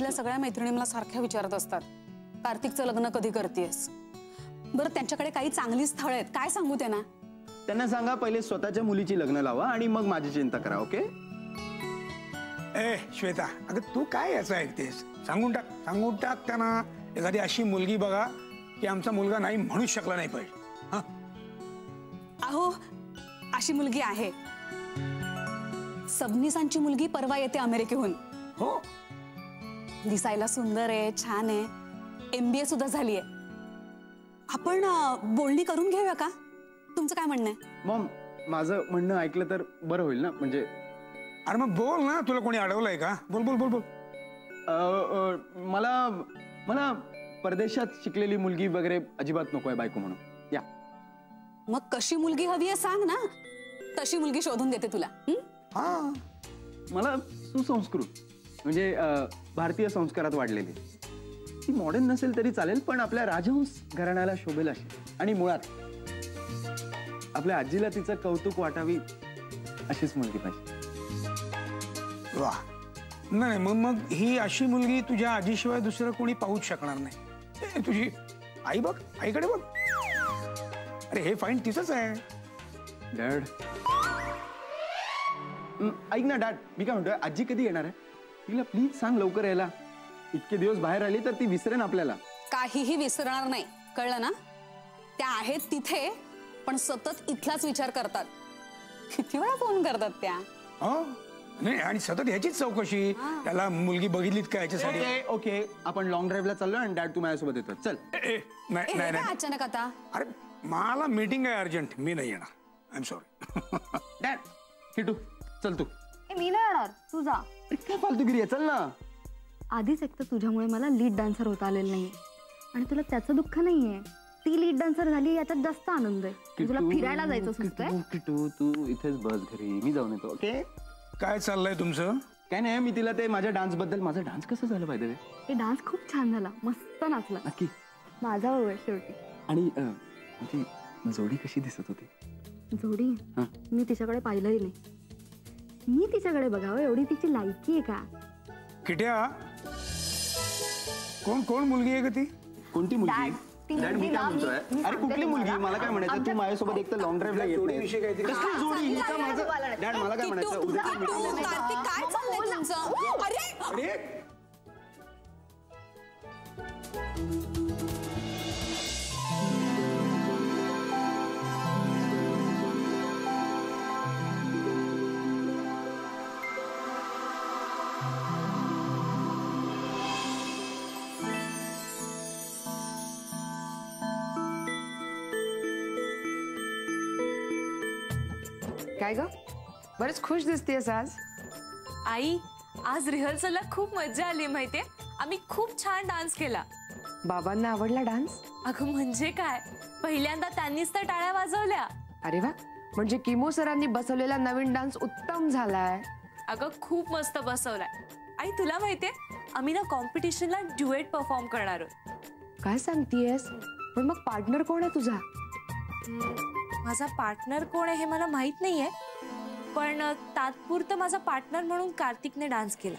कॉलेजमधल्या सगळ्या मैत्रिणी मला सारख्या विचारत असतात, कार्तिकचं लग्न कधी करतेस? बरं, त्यांच्याकडे काही चांगली स्थळ आहेत, काय सांगू त्यांना? त्यांना सांगा पहिले स्वतःच्या मुलीची लग्न लावा आणि मग माझी चिंता करा. ओके? ए श्वेता, अगं तू काय याचं ऐकतेस? सांगून टाक त्यांना. एखादी अशी मुलगी बघा की आमचा मुलगा नाही म्हणूच शकला नाही पाहिजे. अहो, अशी मुलगी आहे. सबनीसांची मुलगी परवा येते अमेरिकेहून. हो, दिसायला सुंदर आहे, छान आहे, MBA सुद्धा झाली आहे. आपण बोलणी करून घेऊया का? तुमचं काय म्हणणं आहे? मॉम, माझं म्हणणं ऐकलं तर बरं होईल ना. म्हणजे अरे मग बोल ना, तुला कोणी अडवलंय का? बोल बोल बोल बोल. मला मला परदेशात शिकलेली मुलगी वगैरे अजिबात नकोय बायको म्हणून. या मग कशी मुलगी हवी आहे सांग ना, तशी मुलगी शोधून देते तुला. हा, मला सुसंस्कृत म्हणजे भारतीय संस्कारात वाढलेली. ती मॉडर्न नसेल तरी चालेल, पण आपल्या राजहंस घराण्याला शोभेल अशी. आणि मुळात आपल्या आजीला तिचं कौतुक वाटावी अशीच मुलगी पाहिजे. वा. नाही मग ही अशी मुलगी तुझ्या आजीशिवाय दुसरं कोणी पाहूच शकणार नाही. तुझी आई बघ, आईकडे बघ. अरे हे फाईन तिचंच आहे. डॅड, ऐक ना डॅड, मी काय म्हणतोय, आजी कधी येणार आहे? तिला प्लीज सांग लवकर यायला. इतके दिवस बाहेर आली तर ती विसरेन आपल्याला. काहीही विसरणार नाही, कळलं ना? त्या आहेत तिथे, पण सतत इथलाच विचार करतात. किती वेळा फोन करतात त्या. नाही, आणि सतत ह्याचीच चौकशी. त्याला मुलगी बघितलीत का याच्यासाठी. ओके, आपण लॉंग ड्राईव्हला चाललो आणि डॅड तू माझ्यासोबत येतो. चल. नाही अचानक आता. अरे मला मीटिंग आहे अर्जंट, मी नाही येणार. I am sorry. Dad, Kitu चल तू. मी नाही येणार, तू जा. काय फालतूगिरी आहे, चल ना. आधीच एक तर तुझ्यामुळे मला लीड डान्सर होता आलेलं नाही, आणि तुला त्याचं दुःख नाहीये. ती लीड डान्सर झाली याच्यात जास्त आनंद आहे. तुला फिरायला जायचं सुचतंय. किटू तू इथेच बस घरी, मी जाऊन येतो. ओके? काय चाललंय तुमचं? काय नाही, मी तिला ते माझ्या डान्स बद्दल, माझा डान्स कसं झालं पाहिजे. ते डान्स खूप छान झाला, मस्त नाचला. नक्की? माझा भाऊ आहे शेवटी. आणि ती जोडी कशी दिसत होती? जोडी मी तिच्याकडे पाहिलंही नाही. मी तिच्याकडे बघावं एवढी तिची लायकी आहे का? किट्या, कोण मुलगी आहे का ती? कोणती मुलगी? डॅड, मी काय म्हणतोय, अरे कुठली मुलगी? मला काय म्हणायचं, तू माझ्यासोबत एक तर लॉंग ड्राईव्हला येत नाही. कसली जोडी? डॅड मला काय म्हणायचं, उद्या कार्तिक, काय चाललंय तुमचं? अरे काय ग, बरेच खुश दिसतेस आज. आई, आज रिहर्सलला खूप मजा आली माहितीये. आम्ही खूप छान डान्स केला. बाबांना आवडला डान्स? अगं म्हणजे काय, पहिल्यांदा त्यांनीच तर टाळ्या वाजवल्या. अरे वा, म्हणजे किमो सरांनी बसवलेला नवीन डान्स उत्तम झालाय. अगं खूप मस्त बसवलाय. आई तुला माहितीये, आम्ही ना कॉम्पिटिशनला ड्युएट परफॉर्म करणार आहोत. काय सांगतेस? पण मग पार्टनर कोण आहे तुझा? माझा पार्टनर कोण आहे हे मला माहित नाहीये, पण तात्पुरतं माझा पार्टनर म्हणून कार्तिकने डान्स केला.